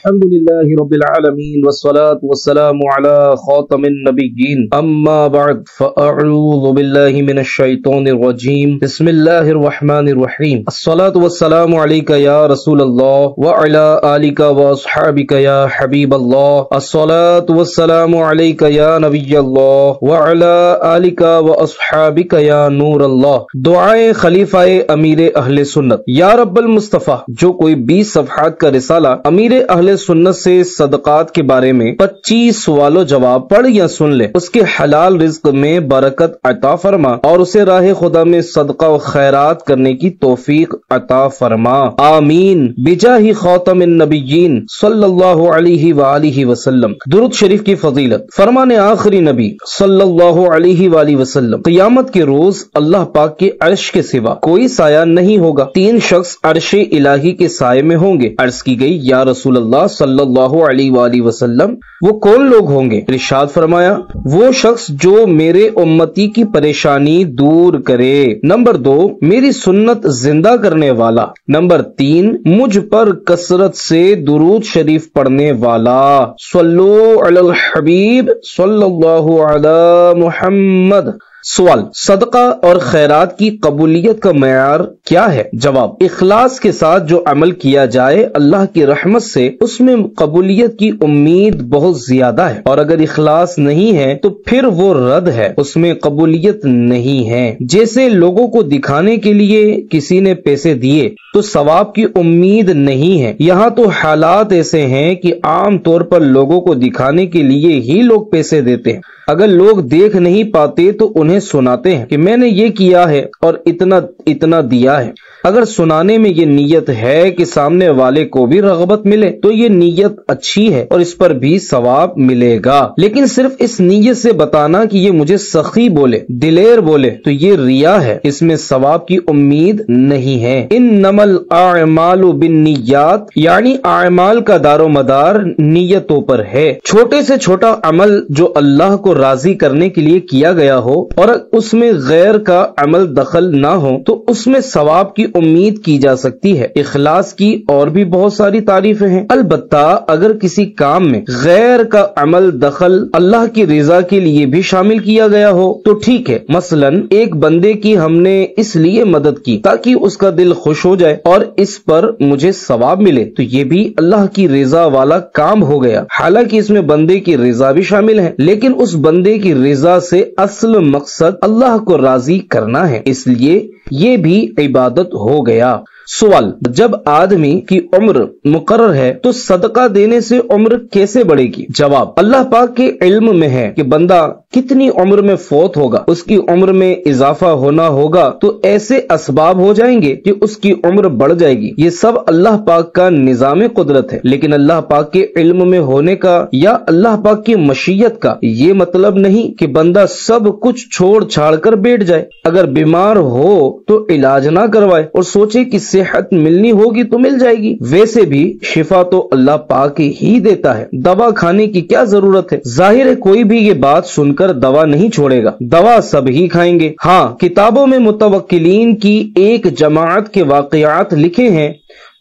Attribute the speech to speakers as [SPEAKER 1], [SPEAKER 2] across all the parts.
[SPEAKER 1] الحمد لله رب العالمين والصلاة والسلام على خاتم النبيين أما بعد فأعوذ بالله من الشيطان الرجيم بسم الله الرحمن الرحيم الصلاة والسلام عليك يا رسول الله وعلى آلك وأصحابك يا حبيب الله الصلاة والسلام عليك يا نبي الله وعلى آلك وأصحابك يا نور الله دعائے خلیفہ امیر اہل سنت یا رب المصطفیٰ جو کوئی 20 صفحات کا رسالہ امیر اہل سنت سے صدقات کے بارے میں 25 سوال و جواب پڑھ یا سن لے اس کے حلال رزق میں برکت عطا فرما اور اسے راہ خدا میں صدقہ و خیرات کرنے کی توفیق عطا فرما آمین بجاہ خاتم النبیین صلی اللہ علیہ وآلہ وسلم۔ درود شریف کی فضیلت۔ فرمان آخری نبی صلی اللہ علیہ وآلہ وسلم قیامت کے روز اللہ پاک کے عرش کے سوا کوئی سایہ نہیں ہوگا، 3 شخص عرش الہی کے سائے میں ہوں گے۔ عرض کی گئی یا رسول اللہ صلی اللہ علیہ وآلہ وسلم وہ کون لوگ ہوں گے؟ ارشاد فرمایا وہ شخص جو میرے امتی کی پریشانی دور کرے، نمبر 2 میری سنت زندہ کرنے والا، نمبر 3 مجھ پر کثرت سے درود شریف پڑھنے والا۔ صلو علی الحبیب صلی اللہ علی محمد۔ سوال، صدقہ اور خیرات کی قبولیت کا معیار کیا ہے؟ جواب، اخلاص کے ساتھ جو عمل کیا جائے اللہ کی رحمت سے اس میں قبولیت کی امید بہت زیادہ ہے، اور اگر اخلاص نہیں ہے تو پھر وہ رد ہے، اس میں قبولیت نہیں ہے۔ جیسے لوگوں کو دکھانے کے لیے کسی نے پیسے دیے تو ثواب کی امید نہیں ہے، یہاں تو حالات ایسے ہیں کہ عام طور پر لوگوں کو دکھانے کے لیے ہی لوگ پیسے دیتے ہیں، اگر لوگ دیکھ نہیں پاتے تو انہیں سناتے ہیں کہ میں نے یہ کیا ہے اور اتنا دیا ہے۔ اگر سنانے میں یہ نیت ہے کہ سامنے والے کو بھی رغبت ملے تو یہ نیت اچھی ہے اور اس پر بھی ثواب ملے گا، لیکن صرف اس نیت سے بتانا کہ یہ مجھے سخی بولے، دلیر بولے تو یہ ریا ہے، اس میں ثواب کی امید نہیں ہے۔ انما الاعمال بالنیات، یعنی اعمال کا دار و مدار نیتوں پر ہے۔ چھوٹے سے چھوٹا عمل جو اللہ کو راضی کرنے کے لیے کیا گیا ہو اور اس میں غیر کا عمل دخل نہ ہو تو اس میں ثواب کی امید کی جا سکتی ہے۔ اخلاص کی اور بھی بہت ساری تعریفیں ہیں، البتہ اگر کسی کام میں غیر کا عمل دخل اللہ کی رضا کے لیے بھی شامل کیا گیا ہو تو ٹھیک ہے۔ مثلا ایک بندے کی ہم نے اس لیے مدد کی تاکہ اس کا دل خوش ہو جائے اور اس پر مجھے ثواب ملے تو یہ بھی اللہ کی رضا والا کام ہو گیا، حالانکہ اس میں بندے کی رضا بھی شامل ہے، لیکن اس بندے کی رضا سے اصل مقصد اللہ کو راضی کرنا ہے، اس لیے یہ بھی عبادت ہو گیا۔ سوال، جب آدمی کی عمر مقرر ہے تو صدقہ دینے سے عمر کیسے بڑھے گی؟ جواب، اللہ پاک کے علم میں ہے کہ بندہ کتنی عمر میں فوت ہوگا، اس کی عمر میں اضافہ ہونا ہوگا تو ایسے اسباب ہو جائیں گے کہ اس کی عمر بڑھ جائے گی، یہ سب اللہ پاک کا نظام قدرت ہے، لیکن اللہ پاک کے علم میں ہونے کا یا اللہ پاک کی مشیت کا یہ مطلب نہیں کہ بندہ سب کچھ چھوڑ چھاڑ کر بیٹھ جائے، اگر بیمار ہو تو علاج نہ کروائے اور سوچے کہ صحت ملنی ہوگی تو مل جائے گی، ویسے بھی شفا تو اللہ پاک ہی دیتا ہے، دوا کھانے کی کیا ضرورت ہے؟ ظاہر ہے کوئی بھی یہ بات سن کر دوا نہیں چھوڑے گا، دوا سب ہی کھائیں گے۔ ہاں، کتابوں میں متوکلین کی ایک جماعت کے واقعات لکھے ہیں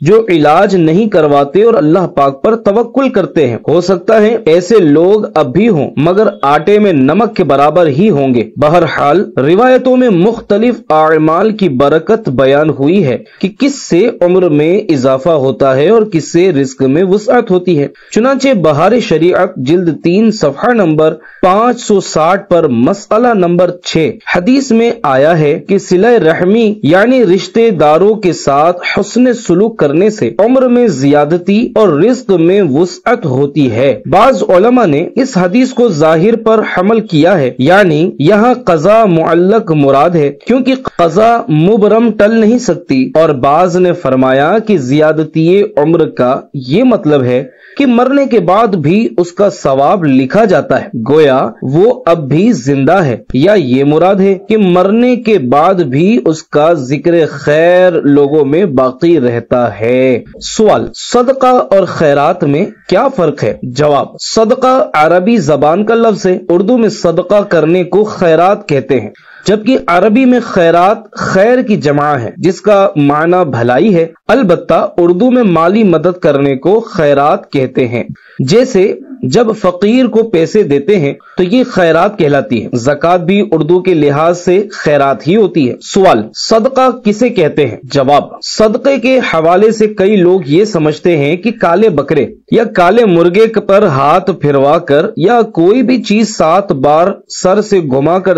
[SPEAKER 1] جو علاج نہیں کرواتے اور اللہ پاک پر توکل کرتے ہیں، ہو سکتا ہے ایسے لوگ اب بھی ہوں مگر آٹے میں نمک کے برابر ہی ہوں گے۔ بہرحال روایتوں میں مختلف اعمال کی برکت بیان ہوئی ہے کہ کس سے عمر میں اضافہ ہوتا ہے اور کس سے رزق میں وسعت ہوتی ہے، چنانچہ بہار شریعت جلد 3 صفحہ نمبر 560 پر مسئلہ نمبر 6 حدیث میں آیا ہے کہ صلہ رحمی یعنی رشتے داروں کے ساتھ حسن سلوک کرنے سے عمر میں زیادتی اور رزق میں وسعت ہوتی ہے۔ بعض علماء نے اس حدیث کو ظاہر پر حمل کیا ہے، یعنی یہاں قضا معلق مراد ہے کیونکہ قضا مبرم ٹل نہیں سکتی، اور بعض نے فرمایا کہ زیادتی عمر کا یہ مطلب ہے کہ مرنے کے بعد بھی اس کا ثواب لکھا جاتا ہے، گویا وہ اب بھی زندہ ہے، یا یہ مراد ہے کہ مرنے کے بعد بھی اس کا ذکر خیر لوگوں میں باقی رہتا ہے۔ سوال، صدقہ اور خیرات میں کیا فرق ہے؟ جواب، صدقہ عربی زبان کا لفظ ہے، اردو میں صدقہ کرنے کو خیرات کہتے ہیں، جبکہ عربی میں خیرات خیر کی جمع ہے جس کا معنی بھلائی ہے۔ البتہ اردو میں مالی مدد کرنے کو خیرات کہتے ہیں، جیسے جب فقیر کو پیسے دیتے ہیں تو یہ خیرات کہلاتی ہے۔ زکوٰۃ بھی اردو کے لحاظ سے خیرات ہی ہوتی ہے۔ سوال، صدقہ کسے کہتے ہیں؟ جواب، صدقے کے حوالے سے کئی لوگ یہ سمجھتے ہیں کہ کالے بکرے یا کالے مرغے پر ہاتھ پھروا کر یا کوئی بھی چیز 7 بار سر سے گھما کر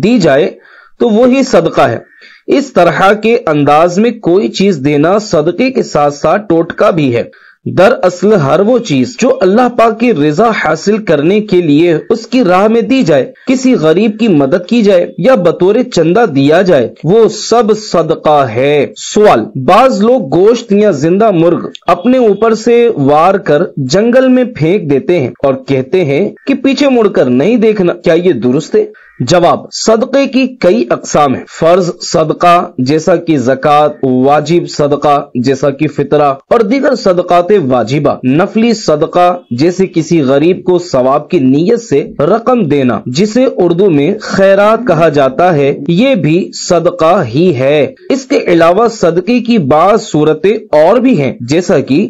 [SPEAKER 1] دی جائے تو وہی صدقہ ہے۔ اس طرح کے انداز میں کوئی چیز دینا صدقے کے ساتھ ساتھ ٹوٹکا بھی ہے۔ دراصل ہر وہ چیز جو اللہ پاک کی رضا حاصل کرنے کے لیے اس کی راہ میں دی جائے، کسی غریب کی مدد کی جائے یا بطور چندہ دیا جائے، وہ سب صدقہ ہے۔ سوال، بعض لوگ گوشت یا زندہ مرغ اپنے اوپر سے وار کر جنگل میں پھینک دیتے ہیں اور کہتے ہیں کہ پیچھے مڑ کر نہیں دیکھنا، کیا یہ درست ہے؟ جواب، صدقے کی کئی اقسام ہیں۔ فرض صدقہ جیسا کہ زکوٰۃ، واجب صدقہ جیسا کہ فطرہ اور دیگر صدقات واجبہ، نفلی صدقہ جیسے کسی غریب کو ثواب کی نیت سے رقم دینا جسے اردو میں خیرات کہا جاتا ہے، یہ بھی صدقہ ہی ہے۔ اس کے علاوہ صدقے کی بعض صورتیں اور بھی ہیں، جیسا کہ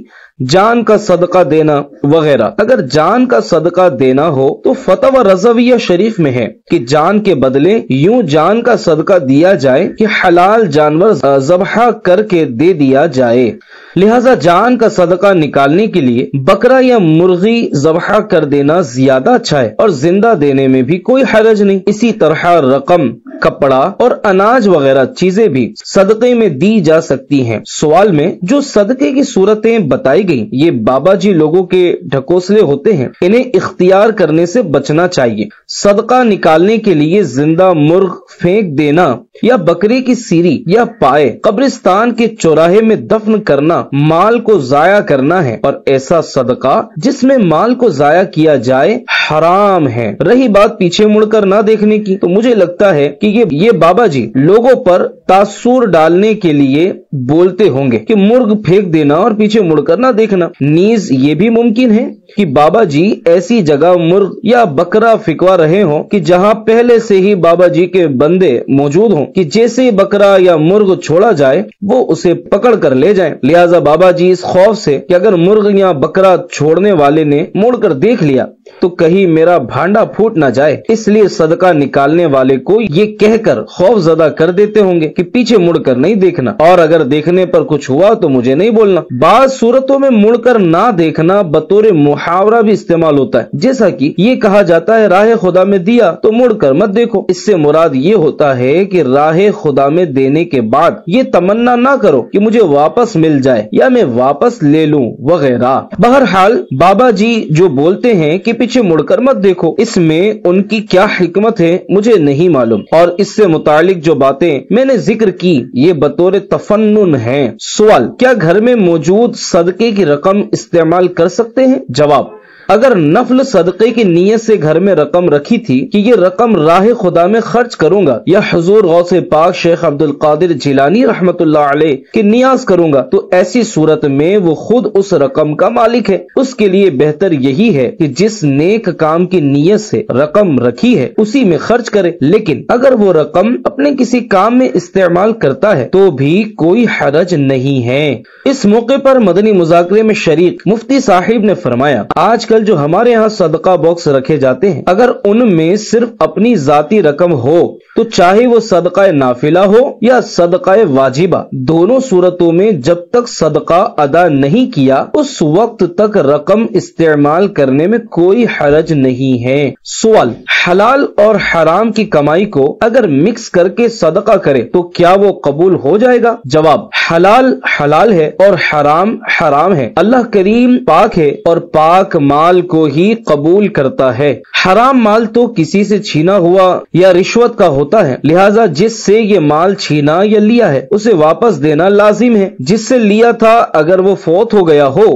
[SPEAKER 1] جان کا صدقہ دینا وغیرہ۔ اگر جان کا صدقہ دینا ہو تو فتوی رضویہ شریف میں ہے کہ جان کے بدلے یوں جان کا صدقہ دیا جائے کہ حلال جانور ذبح کر کے دے دیا جائے، لہذا جان کا صدقہ نکالنے کے لیے بکرا یا مرغی ذبح کر دینا زیادہ اچھا ہے، اور زندہ دینے میں بھی کوئی حرج نہیں۔ اسی طرح رقم، کپڑا اور اناج وغیرہ چیزیں بھی صدقے میں دی جا سکتی ہیں۔ سوال میں جو صدقے کی صورتیں بتائی گئی یہ بابا جی لوگوں کے ڈھکوسلے ہوتے ہیں، انہیں اختیار کرنے سے بچنا چاہیے۔ صدقہ نکالنے کے لیے زندہ مرغ پھینک دینا یا بکرے کی سیری یا پائے قبرستان کے چوراہے میں دفن کرنا مال کو ضائع کرنا ہے، اور ایسا صدقہ جس میں مال کو ضائع کیا جائے حرام ہے۔ رہی بات پیچھے مڑ کر نہ دیکھنے کی، تو مجھے لگتا ہے کہ یہ بابا جی لوگوں پر تاثر ڈالنے کے لیے بولتے ہوں گے کہ مرغ پھینک دینا اور پیچھے مڑ کر نہ دیکھنا۔ نیز یہ بھی ممکن ہے کہ بابا جی ایسی جگہ مرغ یا بکرا پھینکوا رہے ہوں کہ جہاں پہلے سے ہی بابا جی کے بندے موجود ہوں کہ جیسے بکرا یا مرغ چھوڑا جائے وہ اسے پکڑ کر لے جائیں، لہذا بابا جی اس خوف سے کہ اگر مرغ یا بکرا چھوڑنے والے نے مڑ کر دیکھ لیا تو کہیں میرا بھانڈا پھوٹ نہ جائے، اس لیے صدقہ نکالنے والے کو یہ کہہ کر خوف زدہ کر دیتے ہوں گے کہ پیچھے مڑ کر نہیں دیکھنا، اور اگر دیکھنے پر کچھ ہوا تو مجھے نہیں بولنا۔ بعض صورتوں میں مڑ کر نہ دیکھنا بطور محاورہ بھی استعمال ہوتا ہے، جیسا کہ یہ کہا جاتا ہے راہ خدا میں دیا تو مڑ کر مت دیکھو۔ اس سے مراد یہ ہوتا ہے کہ راہ خدا میں دینے کے بعد یہ تمنا نہ کرو کہ مجھے واپس مل جائے یا میں واپس لے لوں وغیرہ۔ بہرحال بابا جی جو بولتے ہیں کہ پیچھے مڑ کر مت دیکھو، اس میں ان کی کیا حکمت ہے مجھے نہیں معلوم، اور اس سے متعلق جو باتیں میں نے ذکر کی یہ بطور تفنن ہیں۔ سوال، کیا گھر میں موجود صدقے کی رقم استعمال کر سکتے ہیں؟ جواب، اگر نفل صدقے کی نیت سے گھر میں رقم رکھی تھی کہ یہ رقم راہ خدا میں خرچ کروں گا یا حضور غوث پاک شیخ عبد القادر جیلانی رحمت اللہ علیہ کے نیاز کروں گا، تو ایسی صورت میں وہ خود اس رقم کا مالک ہے۔ اس کے لیے بہتر یہی ہے کہ جس نیک کام کی نیت سے رقم رکھی ہے اسی میں خرچ کرے، لیکن اگر وہ رقم اپنے کسی کام میں استعمال کرتا ہے تو بھی کوئی حرج نہیں ہے۔ اس موقع پر مدنی مذاکرے میں شریک مفتی صاحب نے فرمایا، آج کل جو ہمارے ہاں صدقہ باکس رکھے جاتے ہیں اگر ان میں صرف اپنی ذاتی رقم ہو تو چاہے وہ صدقہ نافلہ ہو یا صدقہ واجبہ، دونوں صورتوں میں جب تک صدقہ ادا نہیں کیا اس وقت تک رقم استعمال کرنے میں کوئی حرج نہیں ہے۔ سوال، حلال اور حرام کی کمائی کو اگر مکس کر کے صدقہ کرے تو کیا وہ قبول ہو جائے گا؟ جواب، حلال حلال ہے اور حرام حرام ہے۔ اللہ کریم پاک ہے اور پاک مال کو ہی قبول کرتا ہے۔ حرام مال تو کسی سے چھینا ہوا یا رشوت کا ہوتا ہے، لہذا جس سے یہ مال چھینا یا لیا ہے اسے واپس دینا لازم ہے۔ جس سے لیا تھا اگر وہ فوت ہو گیا ہو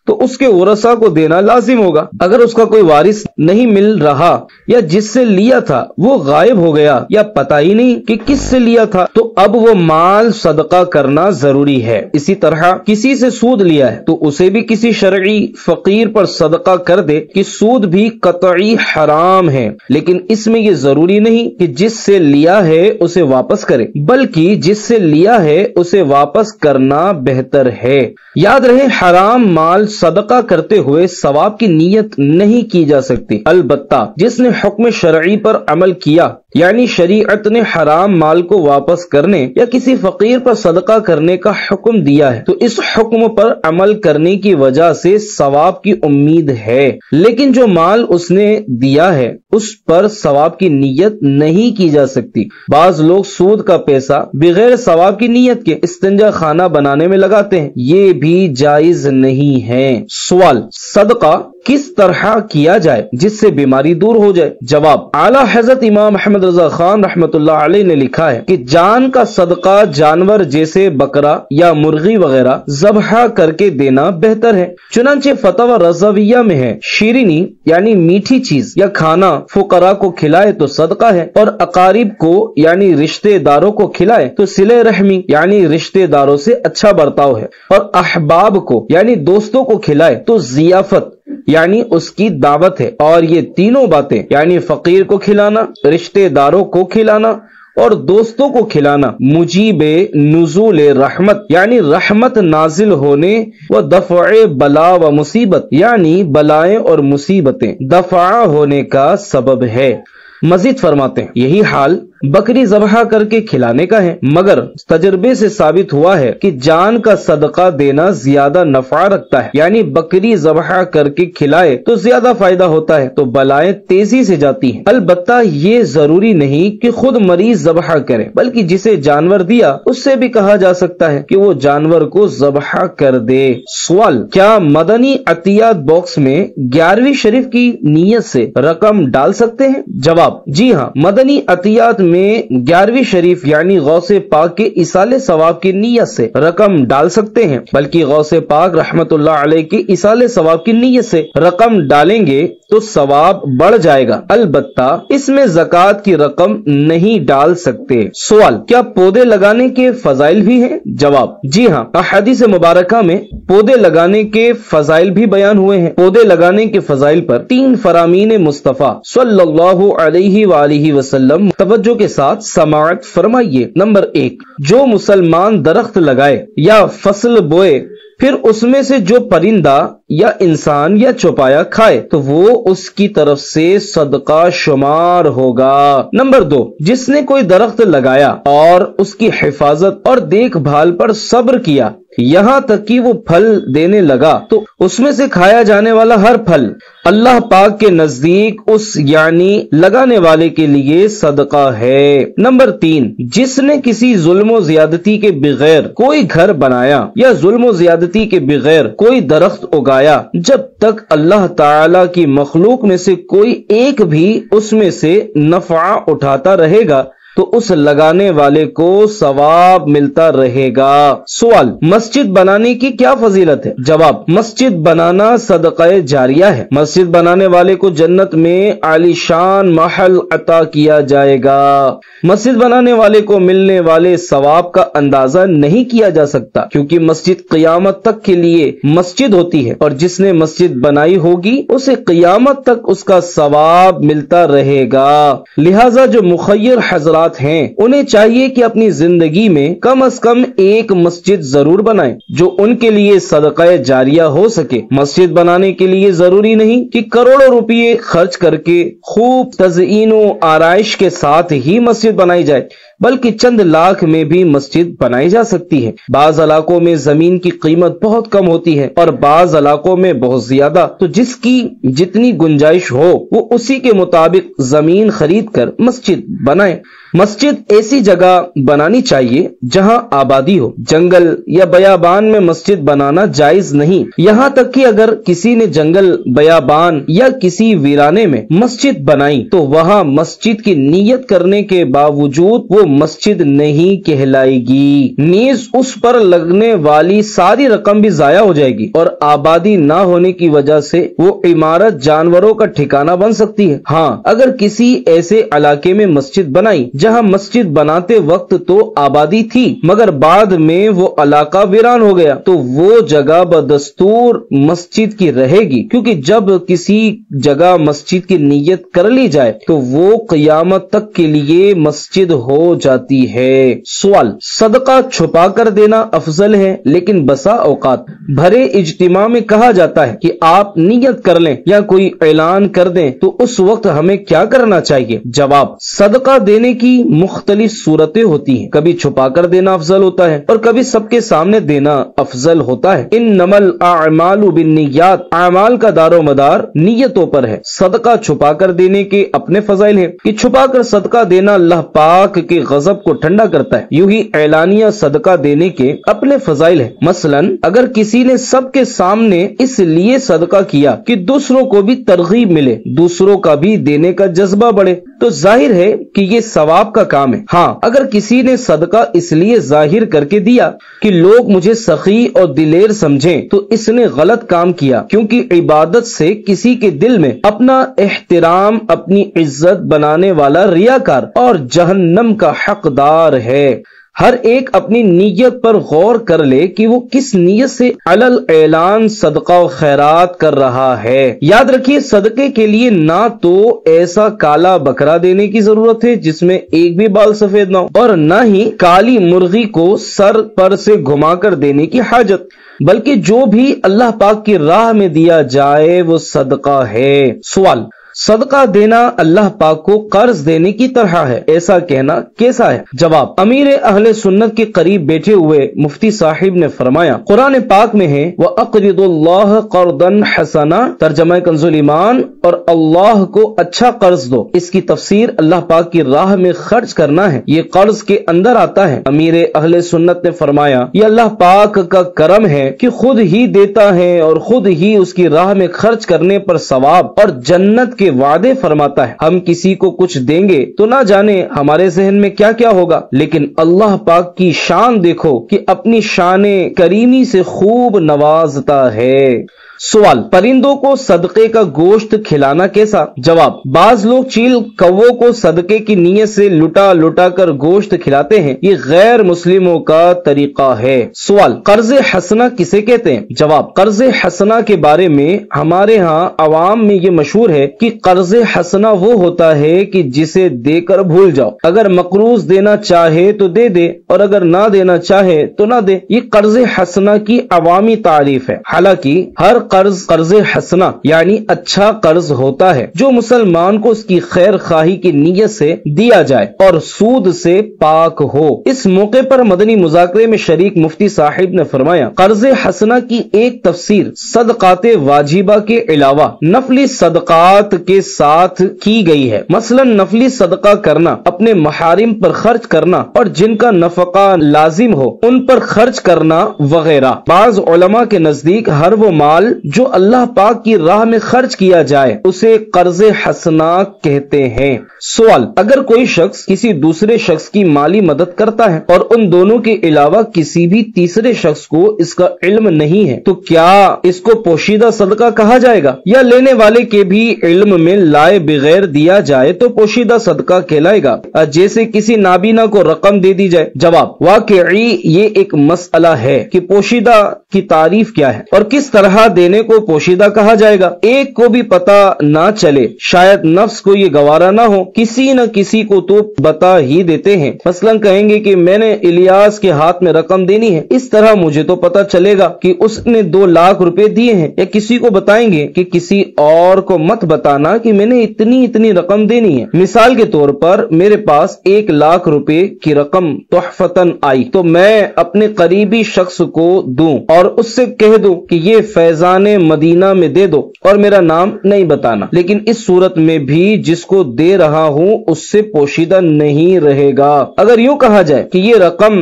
[SPEAKER 1] تو اس کے ورثہ کو دینا لازم ہوگا۔ اگر اس کا کوئی وارث نہیں مل رہا یا جس سے لیا تھا وہ غائب ہو گیا یا پتہ ہی نہیں کہ کس سے لیا تھا تو اب وہ مال صدقہ کرنا ضروری ہے۔ اسی طرح کسی سے سود لیا ہے تو اسے بھی کسی شرعی فقیر پر صدقہ کر دے کہ سود بھی قطعی حرام ہے، لیکن اس میں یہ ضروری نہیں کہ جس سے لیا ہے اسے واپس کرے، بلکہ جس سے لیا ہے اسے واپس کرنا بہتر ہے۔ یاد رہے حرام مال صدقہ کرتے ہوئے ثواب کی نیت نہیں کی جا سکتی، البتہ جس نے حکم شرعی پر عمل کیا، یعنی شریعت نے حرام مال کو واپس کرنے یا کسی فقیر پر صدقہ کرنے کا حکم دیا ہے تو اس حکم پر عمل کرنے کی وجہ سے ثواب کی امید ہے، لیکن جو مال اس نے دیا ہے اس پر ثواب کی نیت نہیں کی جا سکتی۔ بعض لوگ سود کا پیسہ بغیر ثواب کی نیت کے استنجا خانہ بنانے میں لگاتے ہیں، یہ بھی جائز نہیں ہے۔ سوال: صدقہ کس طرح کیا جائے جس سے بیماری دور ہو جائے؟ جواب: اعلیٰ حضرت امام احمد رضا خان رحمۃ اللہ علیہ نے لکھا ہے کہ جان کا صدقہ جانور جیسے بکرا یا مرغی وغیرہ ذبح کر کے دینا بہتر ہے۔ چنانچہ فتوی رضویہ میں ہے شیرینی یعنی میٹھی چیز یا کھانا فقراء کو کھلائے تو صدقہ ہے، اور اقارب کو یعنی رشتہ داروں کو کھلائے تو صلہ رحمی یعنی رشتہ داروں سے اچھا برتاؤ ہے، اور احباب کو یعنی دوستوں کو کھلائے تو ضیافت یعنی اس کی دعوت ہے۔ اور یہ تینوں باتیں یعنی فقیر کو کھلانا، رشتہ داروں کو کھلانا اور دوستوں کو کھلانا مجیب نزول رحمت یعنی رحمت نازل ہونے و دفع بلا و مصیبت یعنی بلائیں اور مصیبتیں دفع ہونے کا سبب ہے۔ مزید فرماتے ہیں یہی حال بکری ذبح کر کے کھلانے کا ہے، مگر تجربے سے ثابت ہوا ہے کہ جان کا صدقہ دینا زیادہ نفع رکھتا ہے، یعنی بکری ذبح کر کے کھلائے تو زیادہ فائدہ ہوتا ہے تو بلائیں تیزی سے جاتی ہیں۔ البتہ یہ ضروری نہیں کہ خود مریض ذبح کرے، بلکہ جسے جانور دیا اس سے بھی کہا جا سکتا ہے کہ وہ جانور کو ذبح کر دے۔ سوال: کیا مدنی عطیات باکس میں 11ویں شریف کی نیت سے رقم ڈال سکتے ہیں؟ جواب: جی ہاں، مدنی عطیات میں 11ویں شریف یعنی غوث پاک کے ایصال ثواب کی نیت سے رقم ڈال سکتے ہیں، بلکہ غوث پاک رحمت اللہ علیہ کے ایصال ثواب کی نیت سے رقم ڈالیں گے تو ثواب بڑھ جائے گا، البتہ اس میں زکوٰۃ کی رقم نہیں ڈال سکتے۔ سوال: کیا پودے لگانے کے فضائل بھی ہیں؟ جواب: جی ہاں، احادیث مبارکہ میں پودے لگانے کے فضائل بھی بیان ہوئے ہیں۔ پودے لگانے کے فضائل پر 3 فرامین مصطفیٰ صلی اللہ علیہ وآلہ وسلم توجہ کے ساتھ سماعت فرمائیے۔ نمبر 1، جو مسلمان درخت لگائے یا فصل بوئے پھر اس میں سے جو پرندہ یا انسان یا چوپایا کھائے تو وہ اس کی طرف سے صدقہ شمار ہوگا۔ نمبر 2، جس نے کوئی درخت لگایا اور اس کی حفاظت اور دیکھ بھال پر صبر کیا یہاں تک کہ وہ پھل دینے لگا تو اس میں سے کھایا جانے والا ہر پھل اللہ پاک کے نزدیک اس یعنی لگانے والے کے لیے صدقہ ہے۔ نمبر 3، جس نے کسی ظلم و زیادتی کے بغیر کوئی گھر بنایا یا ظلم و زیادتی کے بغیر کوئی درخت اگایا جب تک اللہ تعالی کی مخلوق میں سے کوئی ایک بھی اس میں سے نفع اٹھاتا رہے گا تو اس لگانے والے کو ثواب ملتا رہے گا۔ سوال: مسجد بنانے کی کیا فضیلت ہے؟ جواب: مسجد بنانا صدقہ جاریہ ہے۔ مسجد بنانے والے کو جنت میں عالی شان محل عطا کیا جائے گا۔ مسجد بنانے والے کو ملنے والے ثواب کا اندازہ نہیں کیا جا سکتا، کیونکہ مسجد قیامت تک کے لیے مسجد ہوتی ہے، اور جس نے مسجد بنائی ہوگی اسے قیامت تک اس کا ثواب ملتا رہے گا۔ لہذا جو مخیر حضرات ہیں انہیں چاہیے کہ اپنی زندگی میں کم از کم ایک مسجد ضرور بنائیں جو ان کے لیے صدقہ جاریہ ہو سکے۔ مسجد بنانے کے لیے ضروری نہیں کہ کروڑوں روپے خرچ کر کے خوب تزئین و آرائش کے ساتھ ہی مسجد بنائی جائے، بلکہ چند لاکھ میں بھی مسجد بنائی جا سکتی ہے۔ بعض علاقوں میں زمین کی قیمت بہت کم ہوتی ہے اور بعض علاقوں میں بہت زیادہ، تو جس کی جتنی گنجائش ہو وہ اسی کے مطابق زمین خرید کر مسجد بنائے۔ مسجد ایسی جگہ بنانی چاہیے جہاں آبادی ہو۔ جنگل یا بیابان میں مسجد بنانا جائز نہیں، یہاں تک کہ اگر کسی نے جنگل، بیابان یا کسی ویرانے میں مسجد بنائی تو وہاں مسجد کی نیت کرنے کے باوجود وہ مسجد نہیں کہلائے گی، نیز اس پر لگنے والی ساری رقم بھی ضائع ہو جائے گی، اور آبادی نہ ہونے کی وجہ سے وہ عمارت جانوروں کا ٹھکانہ بن سکتی ہے۔ ہاں، اگر کسی ایسے علاقے میں مسجد بنائی جہاں مسجد بناتے وقت تو آبادی تھی مگر بعد میں وہ علاقہ ویران ہو گیا تو وہ جگہ بدستور مسجد کی رہے گی، کیونکہ جب کسی جگہ مسجد کی نیت کر لی جائے تو وہ قیامت تک کے لیے مسجد ہو جاتی ہے۔ سوال: صدقہ چھپا کر دینا افضل ہے، لیکن بسا اوقات بھرے اجتماع میں کہا جاتا ہے کہ آپ نیت کر لیں یا کوئی اعلان کر دیں، تو اس وقت ہمیں کیا کرنا چاہیے؟ جواب: صدقہ دینے کی مختلف صورتیں ہوتی ہیں، کبھی چھپا کر دینا افضل ہوتا ہے اور کبھی سب کے سامنے دینا افضل ہوتا ہے۔ انما الاعمال بالنیات، اعمال کا دار و مدار نیتوں پر ہے۔ صدقہ چھپا کر دینے کے اپنے فضائل ہیں کہ چھپا کر صدقہ دینا اللہ پاک کے غضب کو ٹھنڈا کرتا ہے، یوں ہی اعلانیہ صدقہ دینے کے اپنے فضائل ہیں۔ مثلا اگر کسی نے سب کے سامنے اس لیے صدقہ کیا کہ دوسروں کو بھی ترغیب ملے، دوسروں کا بھی دینے کا جذبہ بڑھے، تو ظاہر ہے کہ یہ ثواب کا کام ہے۔ ہاں، اگر کسی نے صدقہ اس لیے ظاہر کر کے دیا کہ لوگ مجھے سخی اور دلیر سمجھیں، تو اس نے غلط کام کیا، کیونکہ عبادت سے کسی کے دل میں اپنا احترام، اپنی عزت بنانے والا ریاکار اور جہنم کا حقدار ہے۔ ہر ایک اپنی نیت پر غور کر لے کہ وہ کس نیت سے علل اعلان صدقہ و خیرات کر رہا ہے۔ یاد رکھیے، صدقے کے لیے نہ تو ایسا کالا بکرا دینے کی ضرورت ہے جس میں ایک بھی بال سفید نہ ہو، اور نہ ہی کالی مرغی کو سر پر سے گھما کر دینے کی حاجت، بلکہ جو بھی اللہ پاک کی راہ میں دیا جائے وہ صدقہ ہے۔ سوال: صدقہ دینا اللہ پاک کو قرض دینے کی طرح ہے، ایسا کہنا کیسا ہے؟ جواب: امیر اہل سنت کے قریب بیٹھے ہوئے مفتی صاحب نے فرمایا، قرآن پاک میں ہے وَأَقْرِضُوا اللَّهَ قَرْضًا حَسَنًا، ترجمہ کنز الایمان، اور اللہ کو اچھا قرض دو۔ اس کی تفسیر اللہ پاک کی راہ میں خرچ کرنا ہے، یہ قرض کے اندر آتا ہے۔ امیر اہل سنت نے فرمایا، یہ اللہ پاک کا کرم ہے کہ خود ہی دیتا ہے اور خود ہی اس کی راہ میں خرچ کرنے پر ثواب اور جنت کے وعدے فرماتا ہے۔ ہم کسی کو کچھ دیں گے تو نہ جانے ہمارے ذہن میں کیا کیا ہوگا، لیکن اللہ پاک کی شان دیکھو کہ اپنی شان کریمی سے خوب نوازتا ہے۔ سوال: پرندوں کو صدقے کا گوشت کھلانا کیسا؟ جواب: بعض لوگ چیل کووں کو صدقے کی نیت سے لٹا لٹا کر گوشت کھلاتے ہیں، یہ غیر مسلموں کا طریقہ ہے۔ سوال: قرض حسنہ کسے کہتے ہیں؟ جواب: قرض حسنہ کے بارے میں ہمارے ہاں عوام میں یہ مشہور ہے کہ قرض حسنہ وہ ہوتا ہے کہ جسے دے کر بھول جاؤ، اگر مقروض دینا چاہے تو دے دے اور اگر نہ دینا چاہے تو نہ دے، یہ قرض حسنہ کی عوامی تعریف ہے۔ حالانکہ ہر قرض حسنہ یعنی اچھا قرض ہوتا ہے جو مسلمان کو اس کی خیر خواہی کی نیت سے دیا جائے اور سود سے پاک ہو۔ اس موقع پر مدنی مذاکرے میں شریک مفتی صاحب نے فرمایا، قرض حسنہ کی ایک تفسیر صدقات واجبہ کے علاوہ نفلی صدقات کے ساتھ کی گئی ہے۔ مثلا نفلی صدقہ کرنا، اپنے محارم پر خرچ کرنا اور جن کا نفقہ لازم ہو ان پر خرچ کرنا وغیرہ۔ بعض علماء کے نزدیک ہر وہ مال جو اللہ پاک کی راہ میں خرچ کیا جائے اسے قرض حسنہ کہتے ہیں۔ سوال: اگر کوئی شخص کسی دوسرے شخص کی مالی مدد کرتا ہے اور ان دونوں کے علاوہ کسی بھی تیسرے شخص کو اس کا علم نہیں ہے تو کیا اس کو پوشیدہ صدقہ کہا جائے گا، یا لینے والے کے بھی علم میں لائے بغیر دیا جائے تو پوشیدہ صدقہ کہلائے گا، جیسے کسی نابینا کو رقم دے دی جائے؟ جواب: واقعی یہ ایک مسئلہ ہے کہ پوشیدہ کی تعریف کیا ہے اور کس طرح دینے کو پوشیدہ کہا جائے گا۔ ایک کو بھی پتہ نہ چلے، شاید نفس کو یہ گوارا نہ ہو، کسی نہ کسی کو تو بتا ہی دیتے ہیں۔ مثلا کہیں گے کہ میں نے الیاس کے ہاتھ میں رقم دینی ہے، اس طرح مجھے تو پتہ چلے گا کہ اس نے 2 لاکھ روپے دیے ہیں، یا کسی کو بتائیں گے کہ کسی اور کو مت بتانا کہ میں نے اتنی رقم دینی ہے۔ مثال کے طور پر میرے پاس 1 لاکھ روپے کی رقم تحفتاً آئی تو میں اپنے قریبی شخص کو دوں اور اس سے کہہ دوں کہ یہ فیضان مدینہ میں دے دو اور میرا نام نہیں بتانا، لیکن اس صورت میں بھی جس کو دے رہا ہوں اس سے پوشیدہ نہیں رہے گا۔ اگر یوں کہا جائے کہ یہ رقم